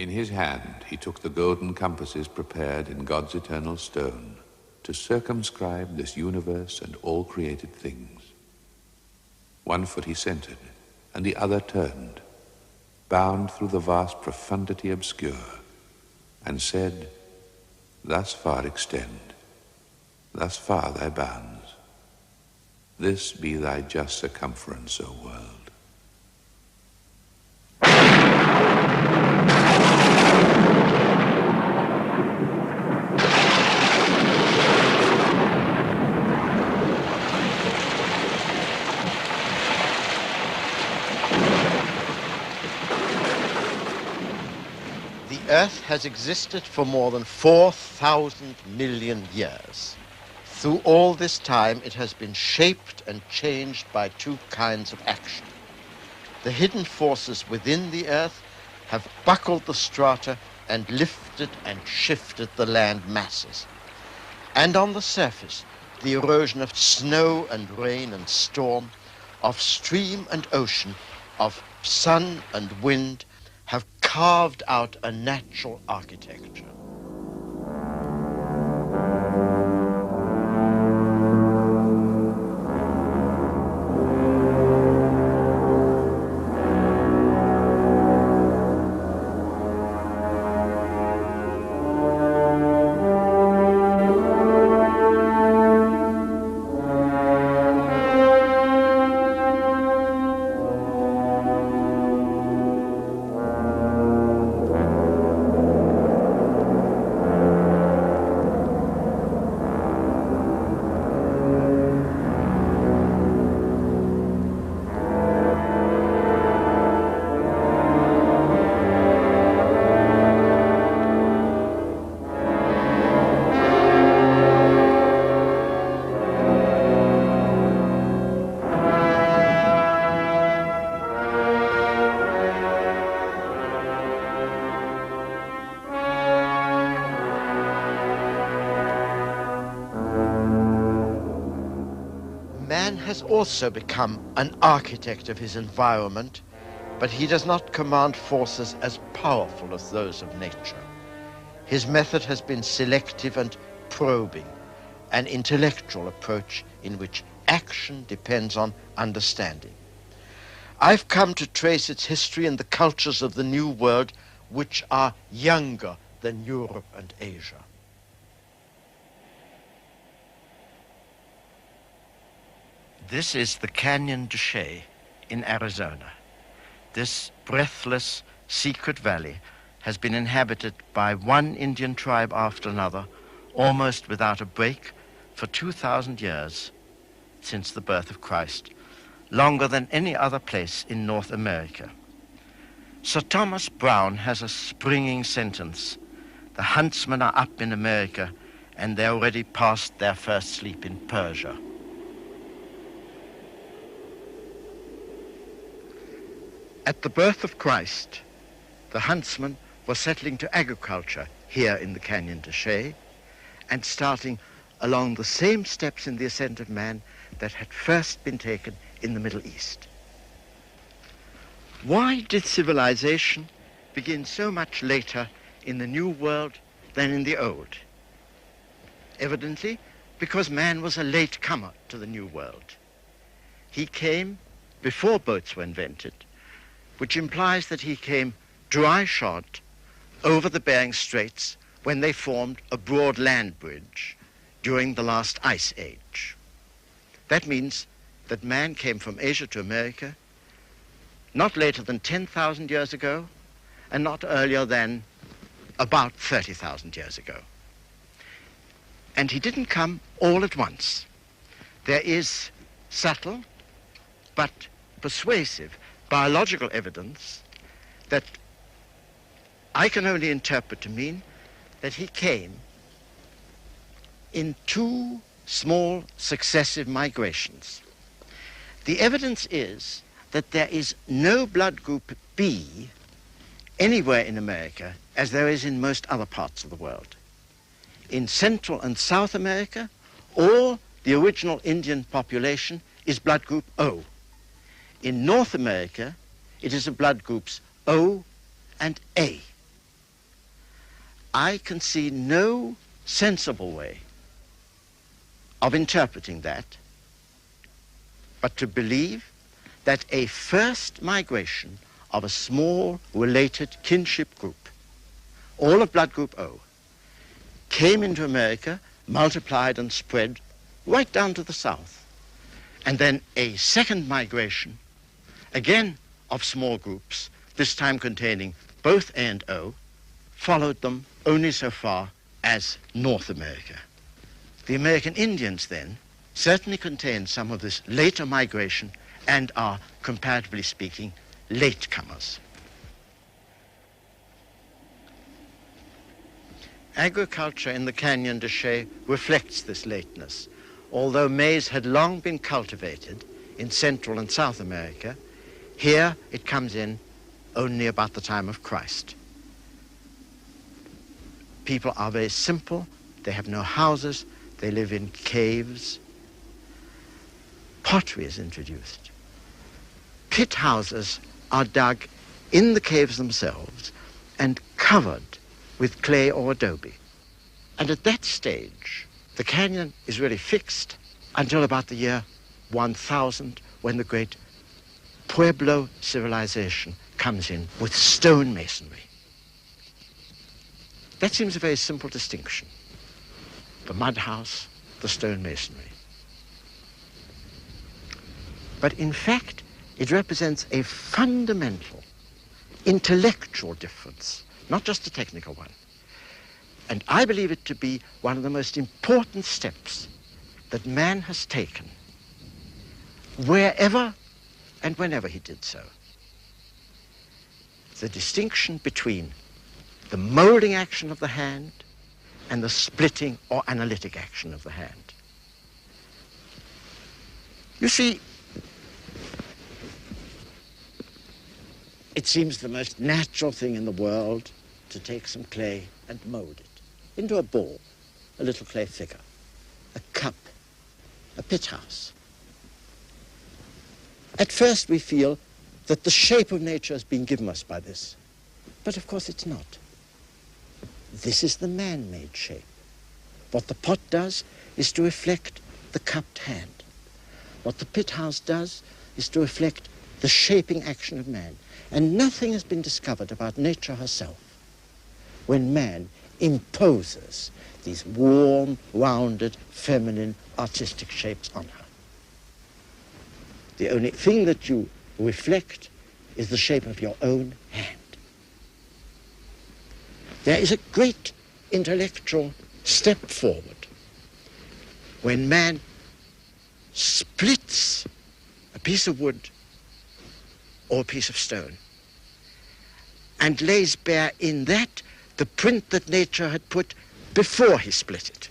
In his hand he took the golden compasses prepared in God's eternal stone to circumscribe this universe and all created things. One foot he centered, and the other turned, bound through the vast profundity obscure, and said, "Thus far extend, thus far thy bounds. This be thy just circumference, O world." The Earth has existed for more than 4,000 million years. Through all this time, it has been shaped and changed by two kinds of action. The hidden forces within the Earth have buckled the strata and lifted and shifted the land masses. And on the surface, the erosion of snow and rain and storm, of stream and ocean, of sun and wind, have carved out a natural architecture. Man has also become an architect of his environment, but he does not command forces as powerful as those of nature. His method has been selective and probing, an intellectual approach in which action depends on understanding. I've come to trace its history in the cultures of the New World, which are younger than Europe and Asia. This is the Canyon de Chelly in Arizona. This breathless, secret valley has been inhabited by one Indian tribe after another, almost without a break, for 2,000 years since the birth of Christ, longer than any other place in North America. Sir Thomas Browne has a springing sentence: "The huntsmen are up in America, and they're already past their first sleep in Persia." At the birth of Christ, the huntsmen were settling to agriculture here in the Canyon de Chelly and starting along the same steps in the ascent of man that had first been taken in the Middle East. Why did civilization begin so much later in the New World than in the Old? Evidently, because man was a late comer to the New World. He came before boats were invented, which implies that he came dry-shod over the Bering Straits when they formed a broad land bridge during the last ice age. That means that man came from Asia to America not later than 10,000 years ago and not earlier than about 30,000 years ago. And he didn't come all at once. There is subtle but persuasive biological evidence that I can only interpret to mean that he came in two small successive migrations. The evidence is that there is no blood group B anywhere in America as there is in most other parts of the world. In Central and South America, all the original Indian population is blood group O. In North America, it is of blood groups O and A. I can see no sensible way of interpreting that but to believe that a first migration of a small related kinship group, all of blood group O, came into America, multiplied and spread right down to the south. And then a second migration, again of small groups, this time containing both A and O, followed them only so far as North America. The American Indians then certainly contain some of this later migration and are, comparatively speaking, latecomers. Agriculture in the Canyon de Chelly reflects this lateness. Although maize had long been cultivated in Central and South America, here it comes in only about the time of Christ. People are very simple. They have no houses. They live in caves. Pottery is introduced. Pit houses are dug in the caves themselves and covered with clay or adobe. And at that stage, the canyon is really fixed until about the year 1000, when the great Pueblo civilization comes in with stone masonry. That seems a very simple distinction. The mud house, the stone masonry. But in fact, it represents a fundamental intellectual difference, not just a technical one. And I believe it to be one of the most important steps that man has taken, wherever and whenever he did so. The distinction between the molding action of the hand and the splitting or analytic action of the hand. You see, it seems the most natural thing in the world to take some clay and mold it into a ball, a little clay figure, a cup, a pit house. At first we feel that the shape of nature has been given us by this, but of course it's not. This is the man-made shape. What the pot does is to reflect the cupped hand. What the pit house does is to reflect the shaping action of man. And nothing has been discovered about nature herself when man imposes these warm, rounded, feminine, artistic shapes on her. The only thing that you reflect is the shape of your own hand. There is a great intellectual step forward when man splits a piece of wood or a piece of stone and lays bare in that the print that nature had put before he split it.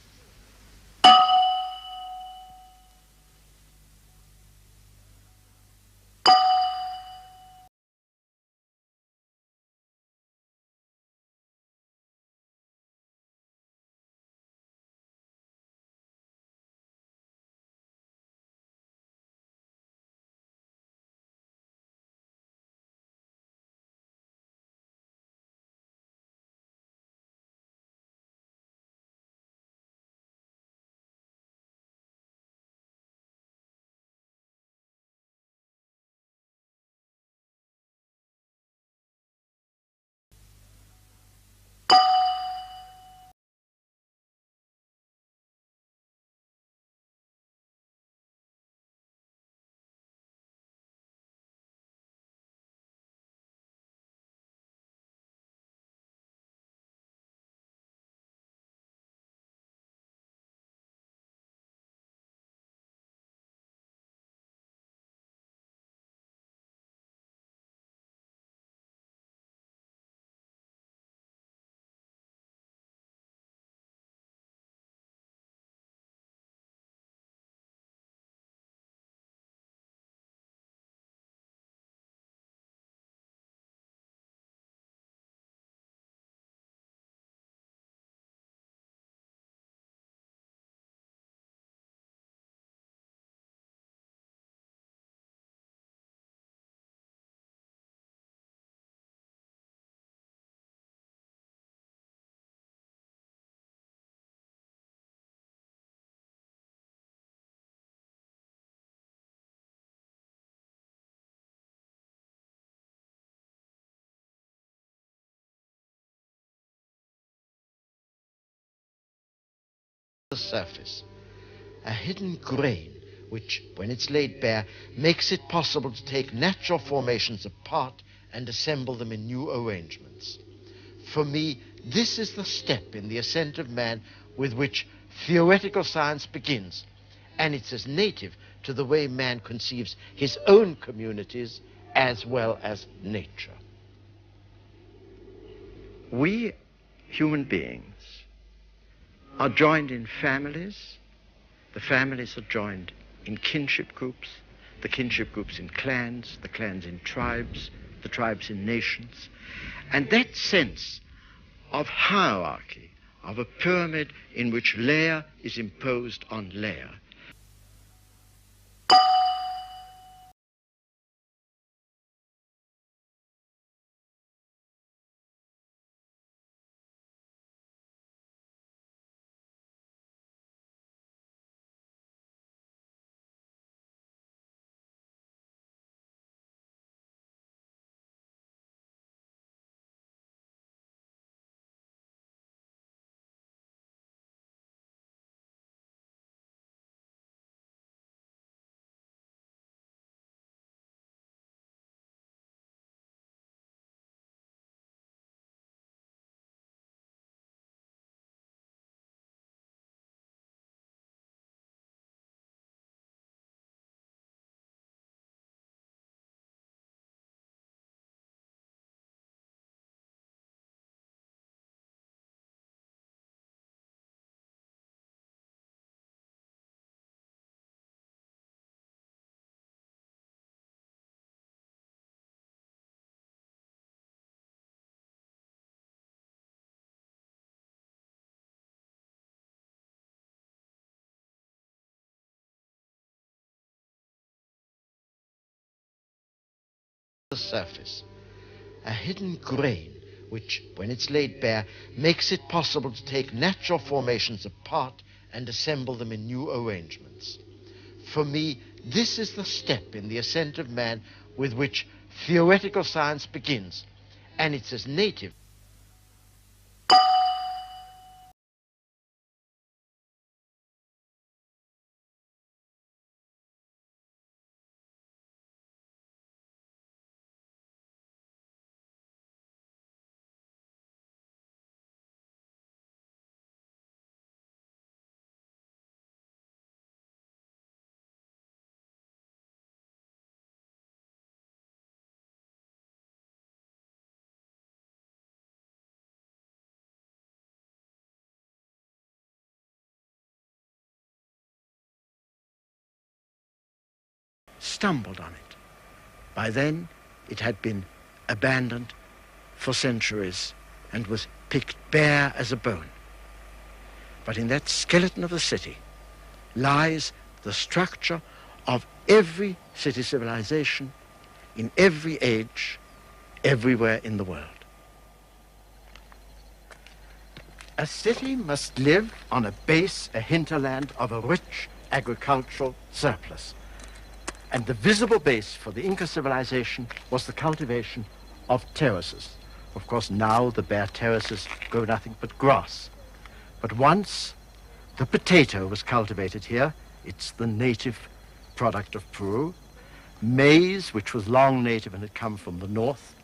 surface, a hidden grain which, when it's laid bare, makes it possible to take natural formations apart and assemble them in new arrangements. For me, this is the step in the ascent of man with which theoretical science begins, and it's as native to the way man conceives his own communities as well as nature. We human beings are joined in families. The families are joined in kinship groups, the kinship groups in clans, the clans in tribes, the tribes in nations. And that sense of hierarchy, of a pyramid in which layer is imposed on layer, the surface, a hidden grain which, when it's laid bare, makes it possible to take natural formations apart and assemble them in new arrangements. For me, this is the step in the ascent of man with which theoretical science begins, and it's as native. Stumbled on it. By then, it had been abandoned for centuries and was picked bare as a bone. But in that skeleton of the city lies the structure of every city civilization in every age, everywhere in the world. A city must live on a base, a hinterland of a rich agricultural surplus. And the visible base for the Inca civilization was the cultivation of terraces. Of course, now the bare terraces grow nothing but grass. But once the potato was cultivated here. It's the native product of Peru. Maize, which was long native and had come from the north.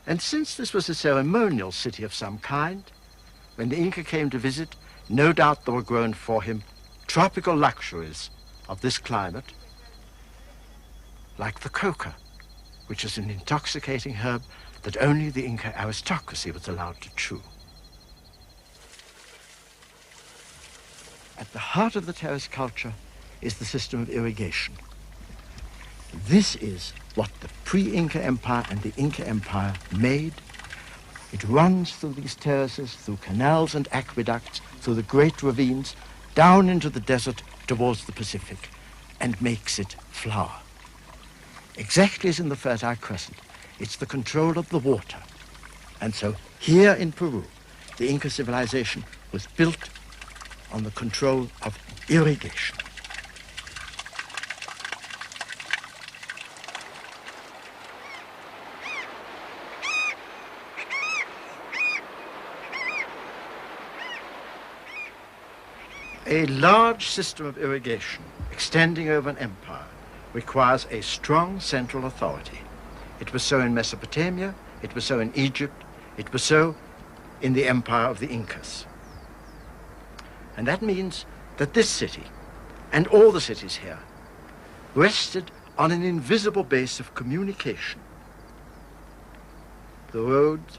And since this was a ceremonial city of some kind, when the Inca came to visit, no doubt there were grown for him tropical luxuries of this climate, like the coca, which is an intoxicating herb that only the Inca aristocracy was allowed to chew. At the heart of the terrace culture is the system of irrigation. This is what the pre-Inca Empire and the Inca Empire made. It runs through these terraces, through canals and aqueducts, through the great ravines, down into the desert towards the Pacific, and makes it flower. Exactly as in the Fertile Crescent, it's the control of the water. And so here in Peru, the Inca civilization was built on the control of irrigation. A large system of irrigation extending over an empire requires a strong central authority. It was so in Mesopotamia, it was so in Egypt, it was so in the empire of the Incas. And that means that this city, and all the cities here, rested on an invisible base of communication. The roads,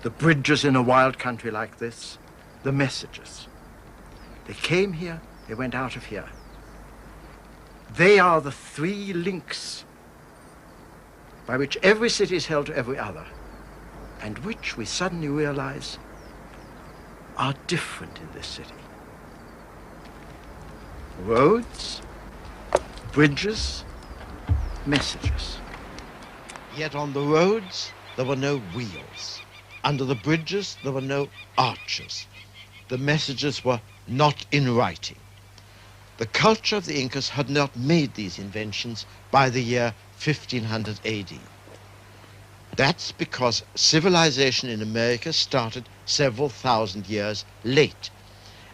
the bridges in a wild country like this, the messages. They came here, they went out of here. They are the three links by which every city is held to every other, and which we suddenly realize are different in this city. Roads, bridges, messages. Yet on the roads, there were no wheels. Under the bridges, there were no arches. The messages were not in writing. The culture of the Incas had not made these inventions by the year 1500 AD. That's because civilization in America started several thousand years late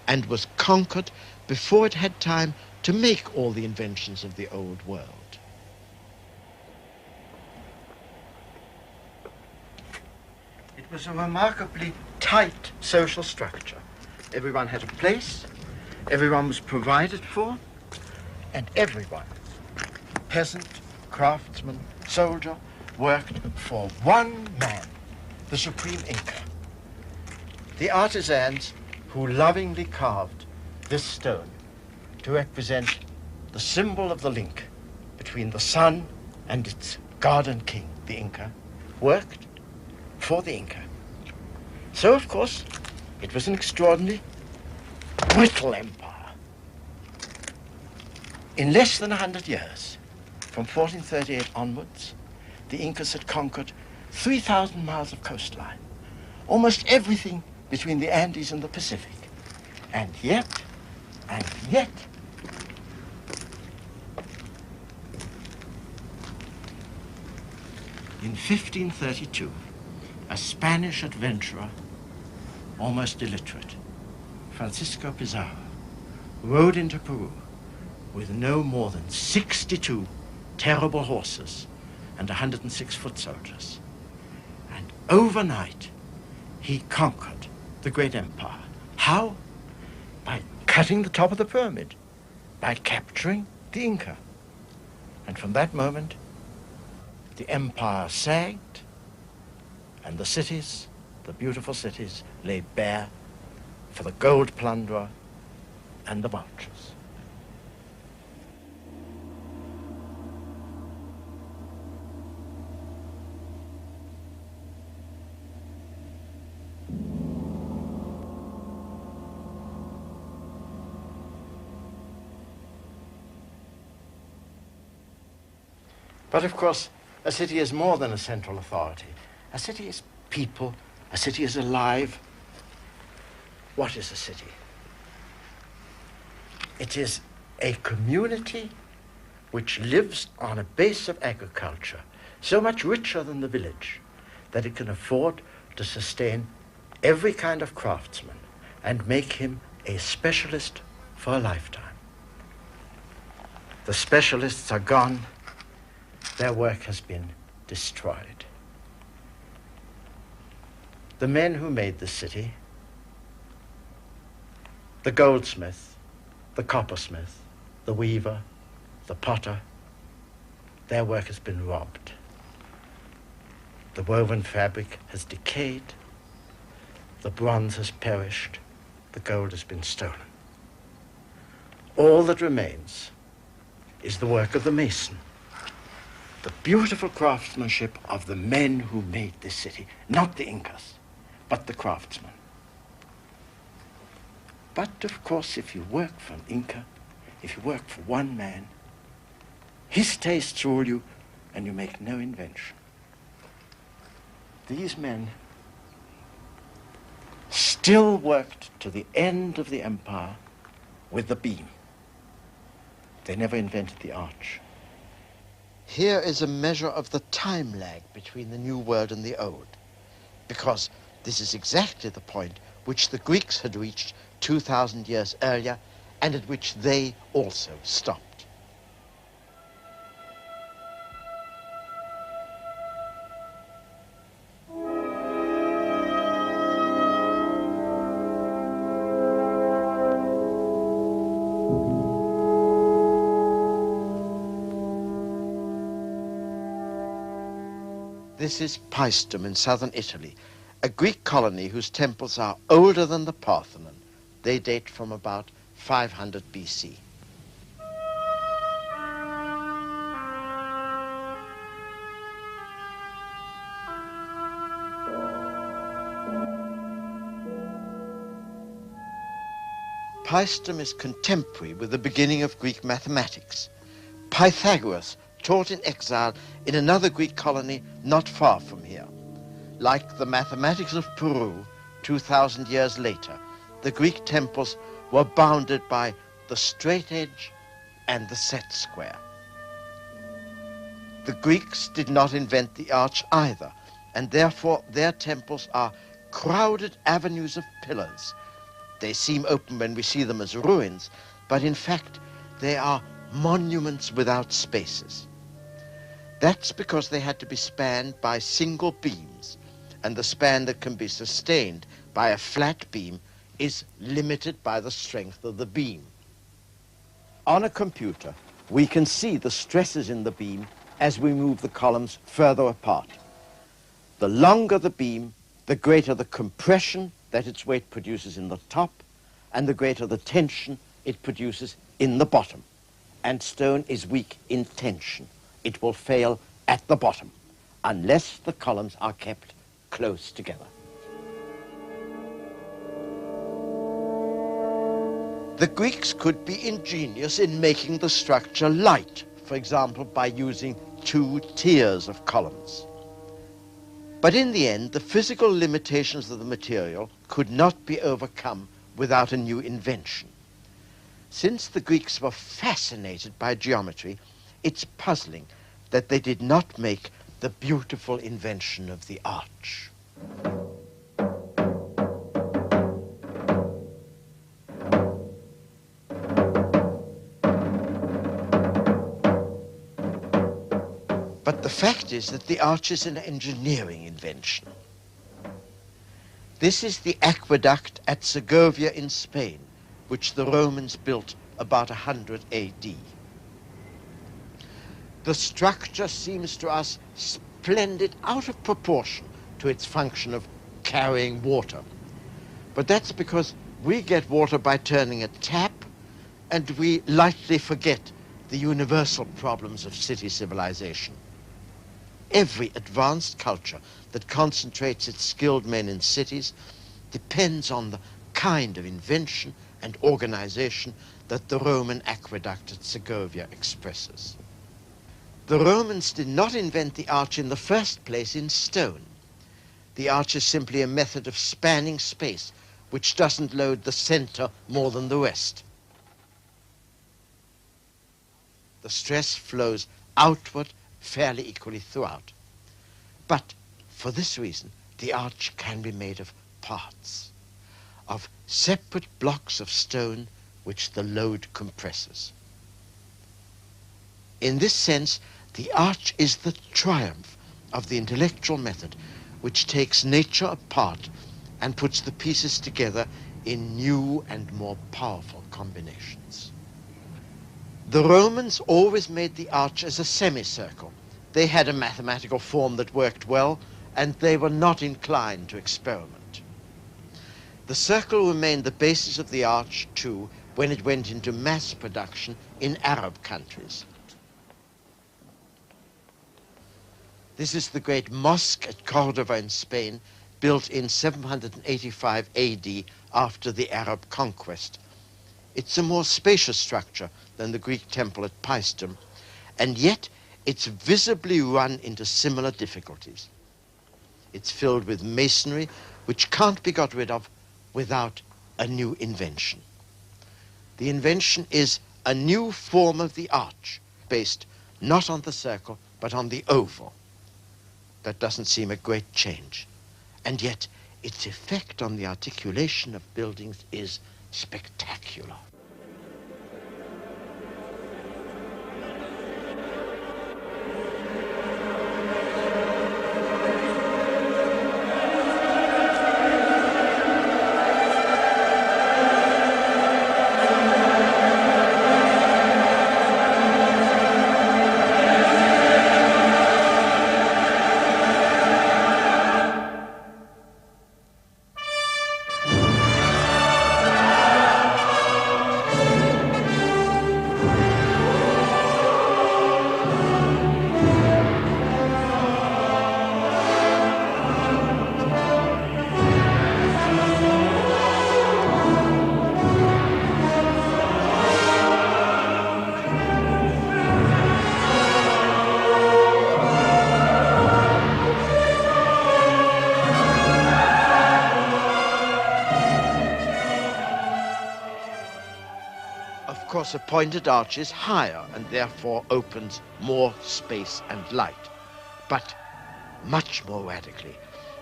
and was conquered before it had time to make all the inventions of the old world. It was a remarkably tight social structure. Everyone had a place, everyone was provided for, and everyone, peasant, craftsman, soldier, worked for one man, the supreme Inca. The artisans who lovingly carved this stone to represent the symbol of the link between the sun and its god and king, the Inca, worked for the Inca. So, of course, it was an extraordinary, brittle empire. In less than 100 years, from 1438 onwards, the Incas had conquered 3,000 miles of coastline, almost everything between the Andes and the Pacific. And yet, in 1532, a Spanish adventurer, almost illiterate, Francisco Pizarro, rode into Peru with no more than 62 terrible horses and 106 foot soldiers. And overnight, he conquered the great empire. How? By cutting the top of the pyramid, by capturing the Inca. And from that moment, the empire sagged, and the cities, the beautiful cities, lay bare for the gold plunderer and the vultures. But of course, a city is more than a central authority. A city is people. A city is alive. What is a city? It is a community which lives on a base of agriculture, so much richer than the village that it can afford to sustain every kind of craftsman and make him a specialist for a lifetime. The specialists are gone. Their work has been destroyed. The men who made this city, the goldsmith, the coppersmith, the weaver, the potter, their work has been robbed. The woven fabric has decayed, the bronze has perished, the gold has been stolen. All that remains is the work of the mason, the beautiful craftsmanship of the men who made this city, not the Incas, but the craftsmen. But of course, if you work for an Inca, if you work for one man, his tastes rule you and you make no invention. These men still worked to the end of the empire with the beam. They never invented the arch. Here is a measure of the time lag between the New World and the Old, because this is exactly the point which the Greeks had reached 2,000 years earlier, and at which they also stopped. This is Paestum in southern Italy, a Greek colony whose temples are older than the Parthenon. They date from about 500 BC. Paestum is contemporary with the beginning of Greek mathematics. Pythagoras taught in exile in another Greek colony not far from here. Like the mathematics of Peru 2,000 years later, the Greek temples were bounded by the straight edge and the set square. The Greeks did not invent the arch either, and therefore their temples are crowded avenues of pillars. They seem open when we see them as ruins, but in fact they are monuments without spaces. That's because they had to be spanned by single beams, and the span that can be sustained by a flat beam is limited by the strength of the beam. On a computer, we can see the stresses in the beam as we move the columns further apart. The longer the beam, the greater the compression that its weight produces in the top, and the greater the tension it produces in the bottom. And stone is weak in tension. It will fail at the bottom, unless the columns are kept close together. The Greeks could be ingenious in making the structure light, for example, by using 2 tiers of columns. But in the end, the physical limitations of the material could not be overcome without a new invention. Since the Greeks were fascinated by geometry, it's puzzling that they did not make the beautiful invention of the arch. But the fact is that the arch is an engineering invention. This is the aqueduct at Segovia in Spain, which the Romans built about 100 AD. The structure seems to us splendid, out of proportion to its function of carrying water. But that's because we get water by turning a tap, and we lightly forget the universal problems of city civilization. Every advanced culture that concentrates its skilled men in cities depends on the kind of invention and organization that the Roman aqueduct at Segovia expresses. The Romans did not invent the arch in the first place in stone. The arch is simply a method of spanning space which doesn't load the center more than the rest. The stress flows outward fairly equally throughout. But for this reason, the arch can be made of parts, of separate blocks of stone which the load compresses. In this sense, the arch is the triumph of the intellectual method which takes nature apart and puts the pieces together in new and more powerful combinations. The Romans always made the arch as a semicircle. They had a mathematical form that worked well, and they were not inclined to experiment. The circle remained the basis of the arch, too, when it went into mass production in Arab countries. This is the great mosque at Cordova in Spain, built in 785 AD after the Arab conquest. It's a more spacious structure than the Greek temple at Paestum, and yet it's visibly run into similar difficulties. It's filled with masonry, which can't be got rid of without a new invention. The invention is a new form of the arch, based not on the circle, but on the oval. That doesn't seem a great change, and yet its effect on the articulation of buildings is spectacular. Of course, a pointed arch is higher and therefore opens more space and light. But much more radically,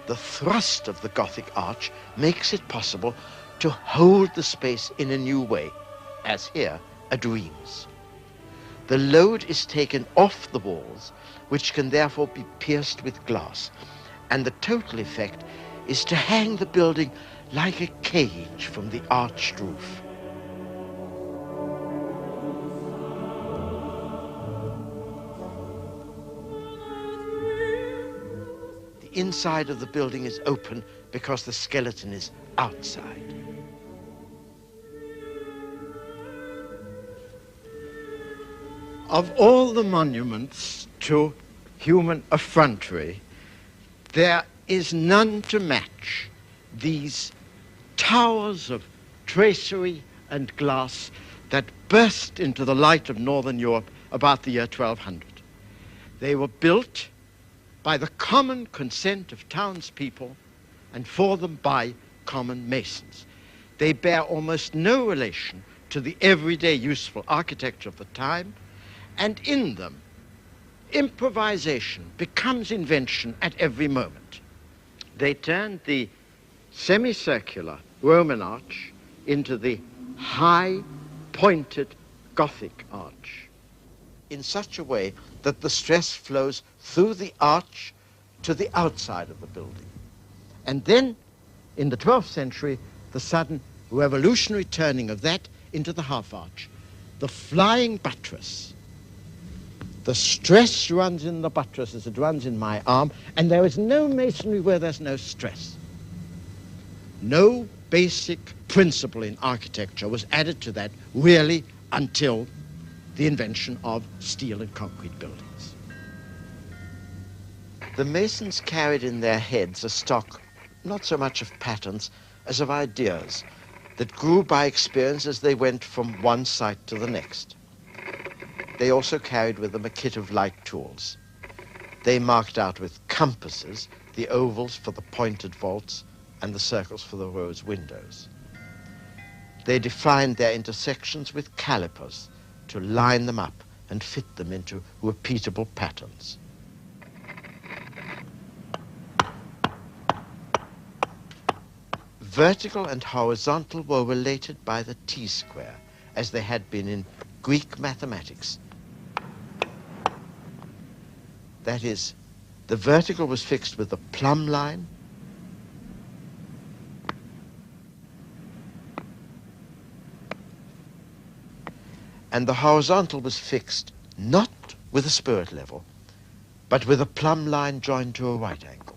the thrust of the Gothic arch makes it possible to hold the space in a new way, as here at Rheims. The load is taken off the walls, which can therefore be pierced with glass, and the total effect is to hang the building like a cage from the arched roof. The inside of the building is open because the skeleton is outside. Of all the monuments to human effrontery, there is none to match these towers of tracery and glass that burst into the light of Northern Europe about the year 1200. They were built by the common consent of townspeople and for them by common masons. They bear almost no relation to the everyday useful architecture of the time, and in them, improvisation becomes invention at every moment. They turned the semicircular Roman arch into the high, pointed Gothic arch in such a way that the stress flows through the arch to the outside of the building. And then, in the 12th century, the sudden revolutionary turning of that into the half arch. The flying buttress. The stress runs in the buttress as it runs in my arm, and there is no masonry where there's no stress. No basic principle in architecture was added to that really until the invention of steel and concrete buildings. The masons carried in their heads a stock not so much of patterns as of ideas that grew by experience as they went from one site to the next. They also carried with them a kit of light tools. They marked out with compasses the ovals for the pointed vaults and the circles for the rose windows. They defined their intersections with calipers to line them up and fit them into repeatable patterns. Vertical and horizontal were related by the T-square, as they had been in Greek mathematics. That is, the vertical was fixed with a plumb line, and the horizontal was fixed not with a spirit level, but with a plumb line joined to a right angle.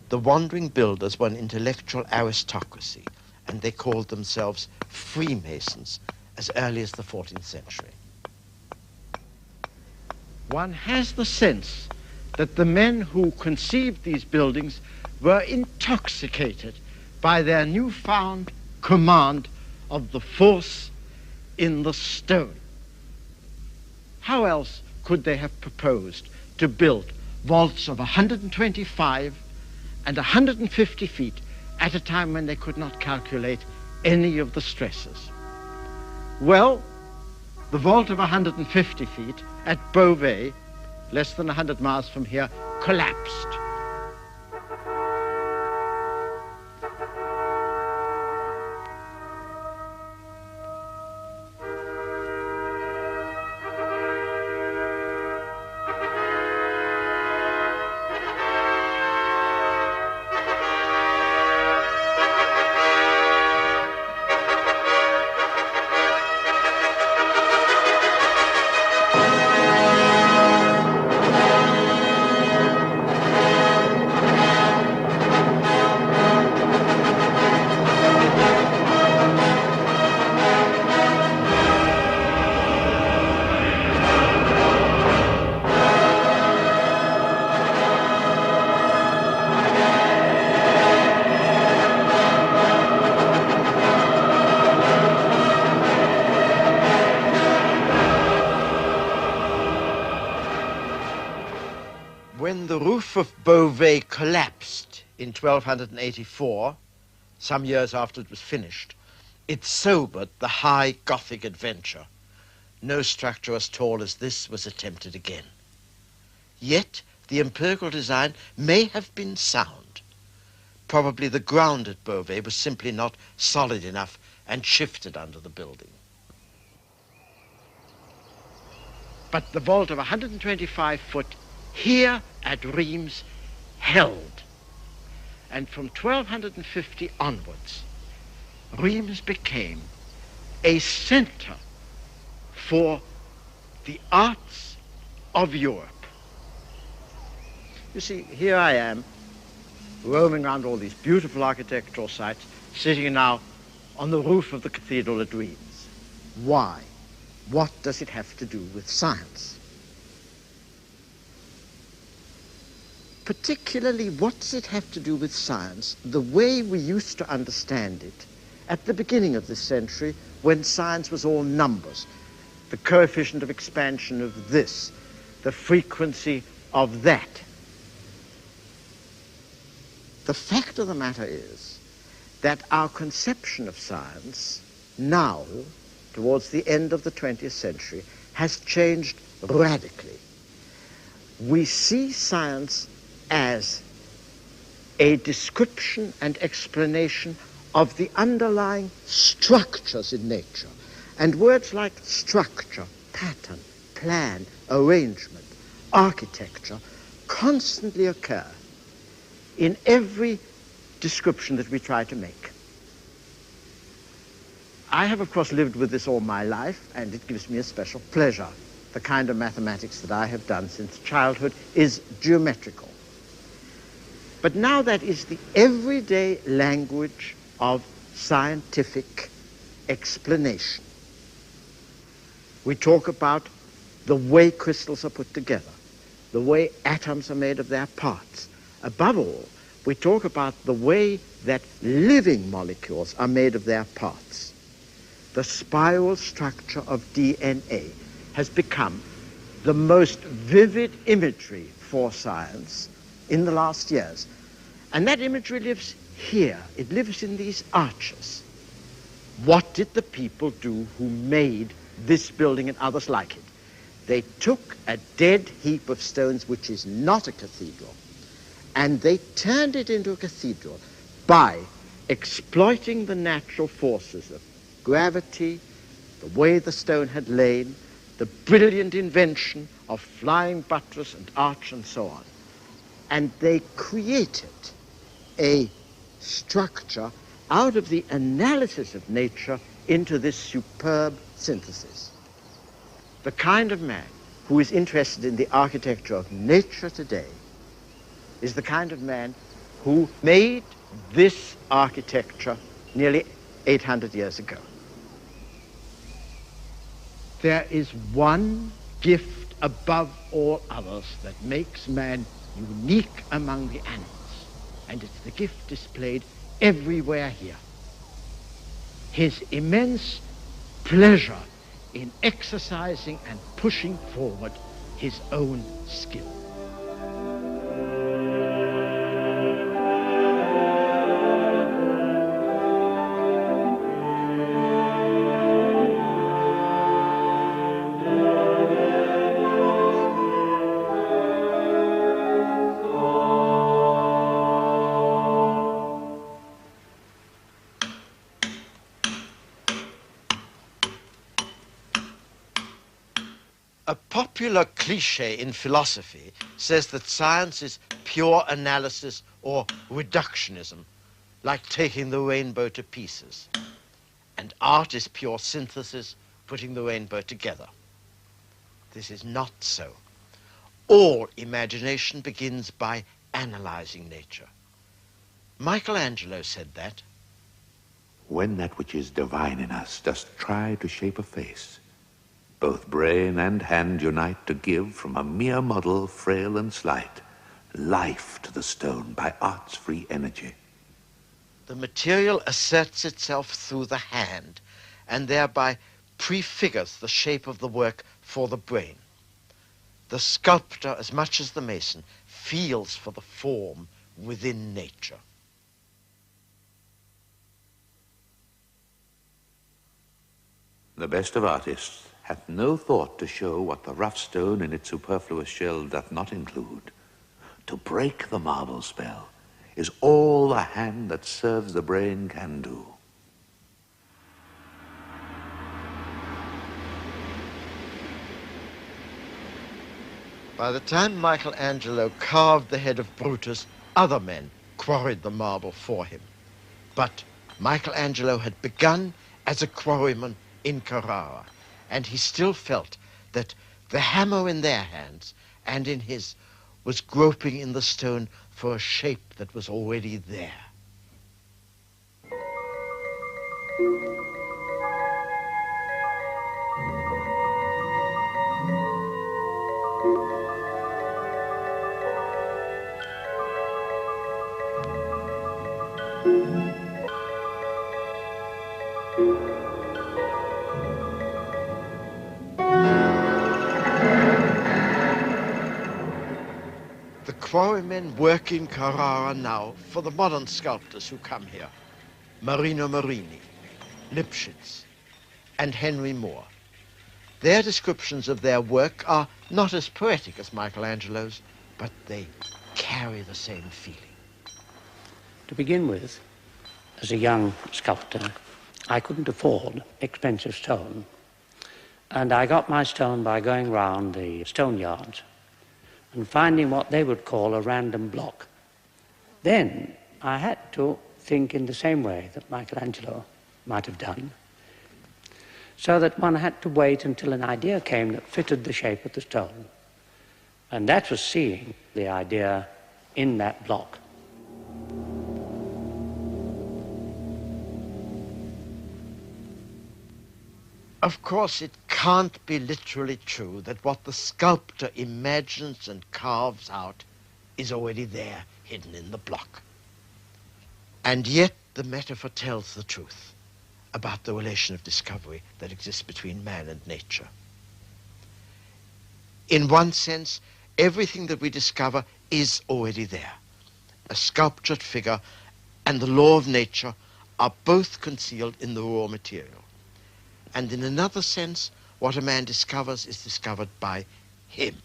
The wandering builders were an intellectual aristocracy, and they called themselves Freemasons as early as the 14th century. One has the sense that the men who conceived these buildings were intoxicated by their newfound command of the force in the stone. How else could they have proposed to build vaults of 125 and 150 feet at a time when they could not calculate any of the stresses? Well, the vault of 150 feet at Beauvais, less than 100 miles from here, collapsed. When the roof of Beauvais collapsed in 1284, some years after it was finished, it sobered the high Gothic adventure. No structure as tall as this was attempted again. Yet the empirical design may have been sound. Probably the ground at Beauvais was simply not solid enough and shifted under the building. But the vault of 125 foot here at Reims held. And from 1250 onwards, Reims became a center for the arts of Europe. You see, here I am, roaming around all these beautiful architectural sites, sitting now on the roof of the cathedral at Reims. Why? What does it have to do with science? Particularly, what does it have to do with science, the way we used to understand it at the beginning of this century, when science was all numbers, the coefficient of expansion of this, the frequency of that. The fact of the matter is that our conception of science now, towards the end of the 20th century, has changed radically. We see science as a description and explanation of the underlying structures in nature. And words like structure, pattern, plan, arrangement, architecture constantly occur in every description that we try to make. I have, of course, lived with this all my life, and it gives me a special pleasure. The kind of mathematics that I have done since childhood is geometrical. But now that is the everyday language of scientific explanation. We talk about the way crystals are put together, the way atoms are made of their parts. Above all, we talk about the way that living molecules are made of their parts. The spiral structure of DNA has become the most vivid imagery for science in the last years. And that imagery lives here. It lives in these arches. What did the people do who made this building and others like it? They took a dead heap of stones, which is not a cathedral, and they turned it into a cathedral by exploiting the natural forces of gravity, the way the stone had lain, the brilliant invention of flying buttress and arch and so on. And they created a structure out of the analysis of nature into this superb synthesis. The kind of man who is interested in the architecture of nature today is the kind of man who made this architecture nearly 800 years ago. There is one gift above all others that makes man unique among the animals, and it's the gift displayed everywhere here. His immense pleasure in exercising and pushing forward his own skill. A popular cliché in philosophy says that science is pure analysis or reductionism, like taking the rainbow to pieces. And art is pure synthesis, putting the rainbow together. This is not so. All imagination begins by analyzing nature. Michelangelo said that. When that which is divine in us does try to shape a face, both brain and hand unite to give from a mere model, frail and slight, life to the stone by art's free energy. The material asserts itself through the hand and thereby prefigures the shape of the work for the brain. The sculptor, as much as the mason, feels for the form within nature. The best of artists hath no thought to show what the rough stone in its superfluous shell doth not include. To break the marble spell is all the hand that serves the brain can do. By the time Michelangelo carved the head of Brutus, other men quarried the marble for him. But Michelangelo had begun as a quarryman in Carrara, and he still felt that the hammer in their hands and in his was groping in the stone for a shape that was already there. The quarrymen work in Carrara now for the modern sculptors who come here. Marino Marini, Lipschitz, and Henry Moore. Their descriptions of their work are not as poetic as Michelangelo's, but they carry the same feeling. To begin with, as a young sculptor, I couldn't afford expensive stone. And I got my stone by going round the stone yards and finding what they would call a random block. Then I had to think in the same way that Michelangelo might have done, so that one had to wait until an idea came that fitted the shape of the stone. And that was seeing the idea in that block. Of course, it can't be literally true that what the sculptor imagines and carves out is already there, hidden in the block. And yet the metaphor tells the truth about the relation of discovery that exists between man and nature. In one sense, everything that we discover is already there. A sculptured figure and the law of nature are both concealed in the raw material. And in another sense, what a man discovers is discovered by him.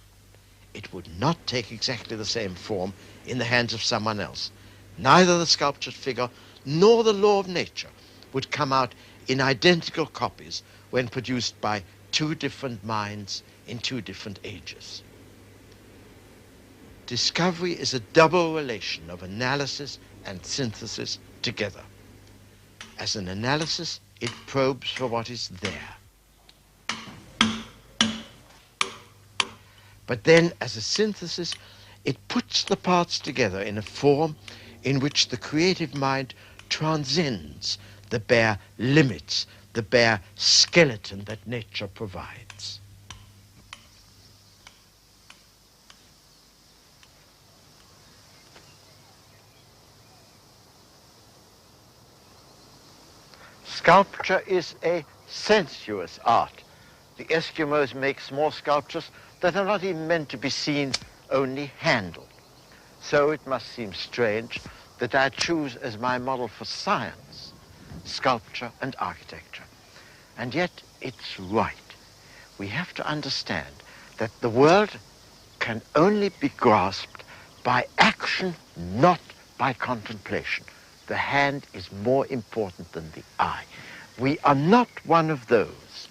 It would not take exactly the same form in the hands of someone else. Neither the sculptured figure nor the law of nature would come out in identical copies when produced by two different minds in two different ages. Discovery is a double relation of analysis and synthesis together. As an analysis, it probes for what is there. But then, as a synthesis, it puts the parts together in a form in which the creative mind transcends the bare limits, the bare skeleton that nature provides. Sculpture is a sensuous art. The Eskimos make small sculptures that are not even meant to be seen, only handled. So it must seem strange that I choose as my model for science, sculpture and architecture. And yet it's right. We have to understand that the world can only be grasped by action, not by contemplation. The hand is more important than the eye. We are not one of those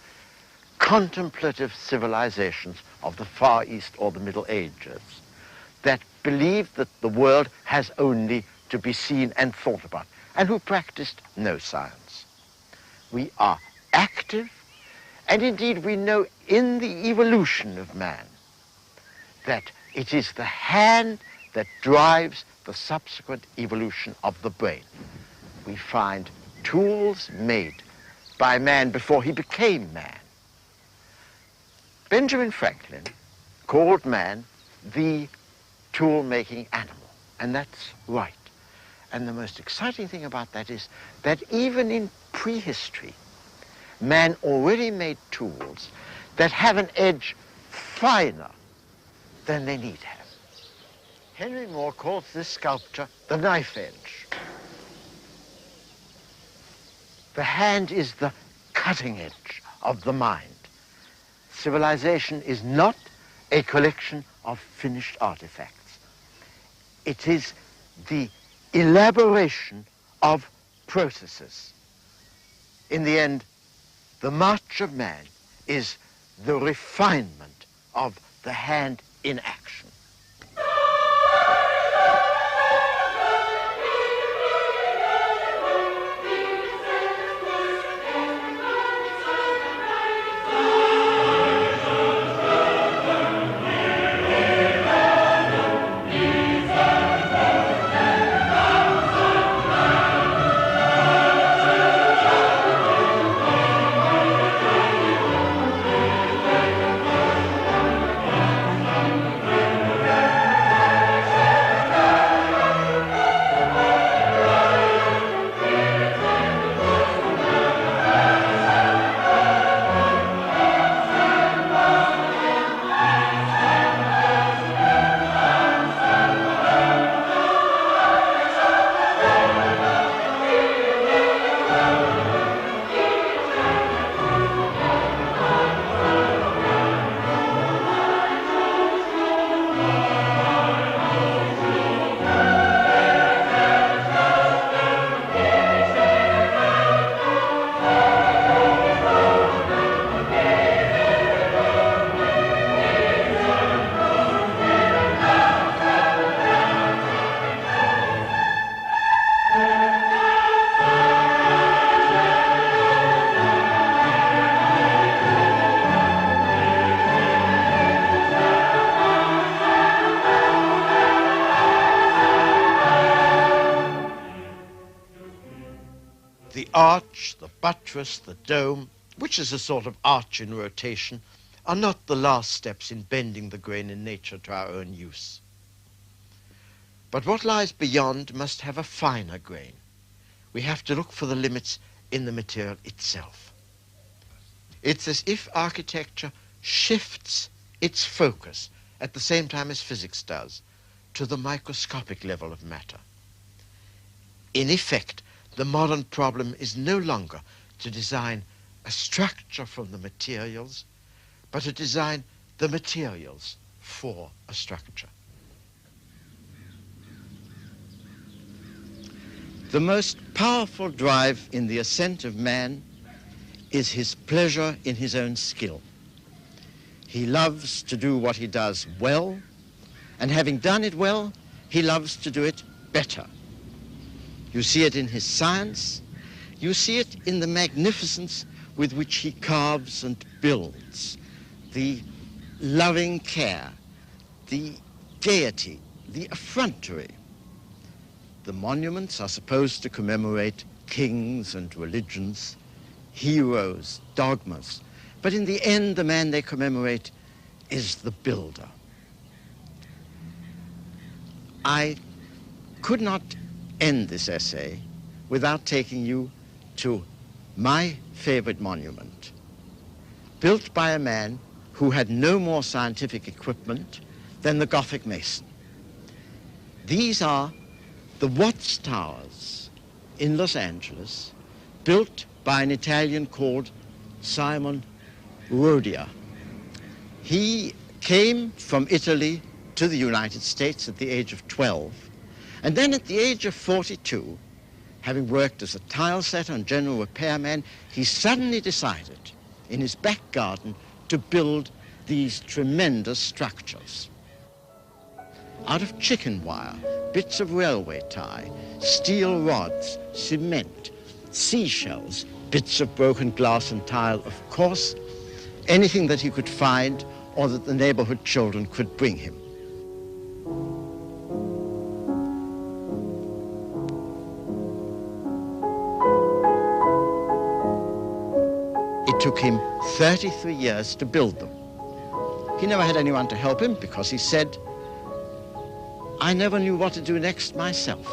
contemplative civilizations of the Far East or the Middle Ages that believe that the world has only to be seen and thought about, and who practiced no science. We are active, and indeed we know in the evolution of man that it is the hand that drives the subsequent evolution of the brain. We find tools made by man before he became man. Benjamin Franklin called man the tool-making animal, and that's right. And the most exciting thing about that is that even in prehistory, man already made tools that have an edge finer than they need have. Henry Moore calls this sculpture the knife edge. The hand is the cutting edge of the mind. Civilization is not a collection of finished artifacts. It is the elaboration of processes. In the end, the march of man is the refinement of the hand in action. The arch, the buttress, the dome, which is a sort of arch in rotation, are not the last steps in bending the grain in nature to our own use. But what lies beyond must have a finer grain. We have to look for the limits in the material itself. It's as if architecture shifts its focus at the same time as physics does to the microscopic level of matter. In effect, the modern problem is no longer to design a structure from the materials, but to design the materials for a structure. The most powerful drive in the ascent of man is his pleasure in his own skill. He loves to do what he does well, and having done it well, he loves to do it better. You see it in his science. You see it in the magnificence with which he carves and builds, the loving care, the gaiety, the effrontery. The monuments are supposed to commemorate kings and religions, heroes, dogmas, but in the end, the man they commemorate is the builder. I could not end this essay without taking you to my favorite monument, built by a man who had no more scientific equipment than the Gothic mason. These are the Watts Towers in Los Angeles, built by an Italian called Simon Rodia. He came from Italy to the United States at the age of 12, and then at the age of 42, having worked as a tile setter and general repairman, he suddenly decided in his back garden to build these tremendous structures. Out of chicken wire, bits of railway tie, steel rods, cement, seashells, bits of broken glass and tile, of course, anything that he could find or that the neighborhood children could bring him. It took him 33 years to build them. He never had anyone to help him because he said, "I never knew what to do next myself."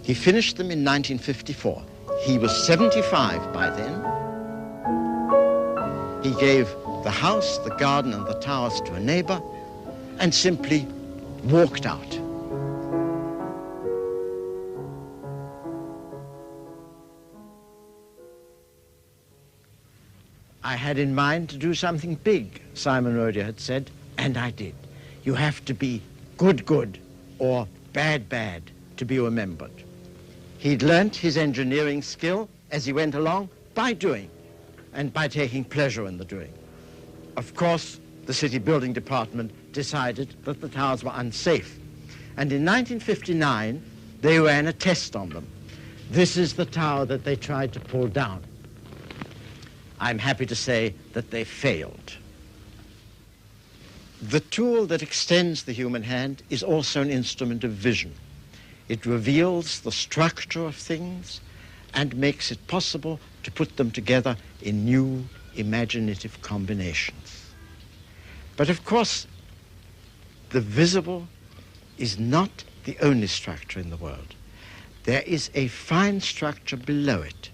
He finished them in 1954. He was 75 by then. He gave the house, the garden, and the towers to a neighbor and simply walked out. I had in mind to do something big, Simon Rodier had said, and I did. You have to be good, or bad, to be remembered. He'd learnt his engineering skill as he went along by doing, and by taking pleasure in the doing. Of course, the city building department decided that the towers were unsafe, and in 1959, they ran a test on them. This is the tower that they tried to pull down. I'm happy to say that they failed. The tool that extends the human hand is also an instrument of vision. It reveals the structure of things and makes it possible to put them together in new, imaginative combinations. But of course, the visible is not the only structure in the world. There is a fine structure below it.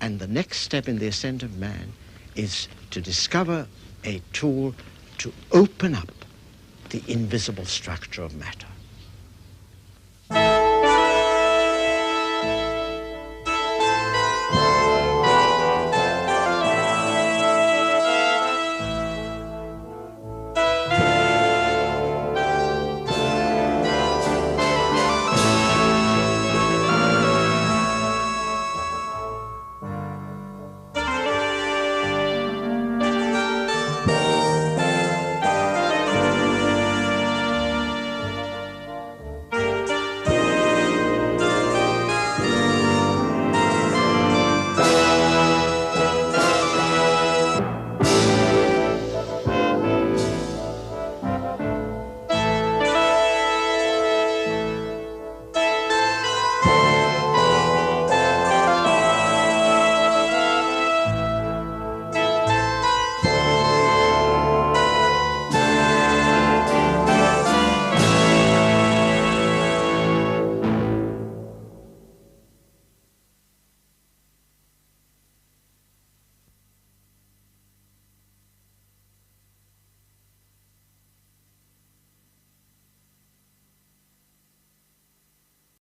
And the next step in the ascent of man is to discover a tool to open up the invisible structure of matter.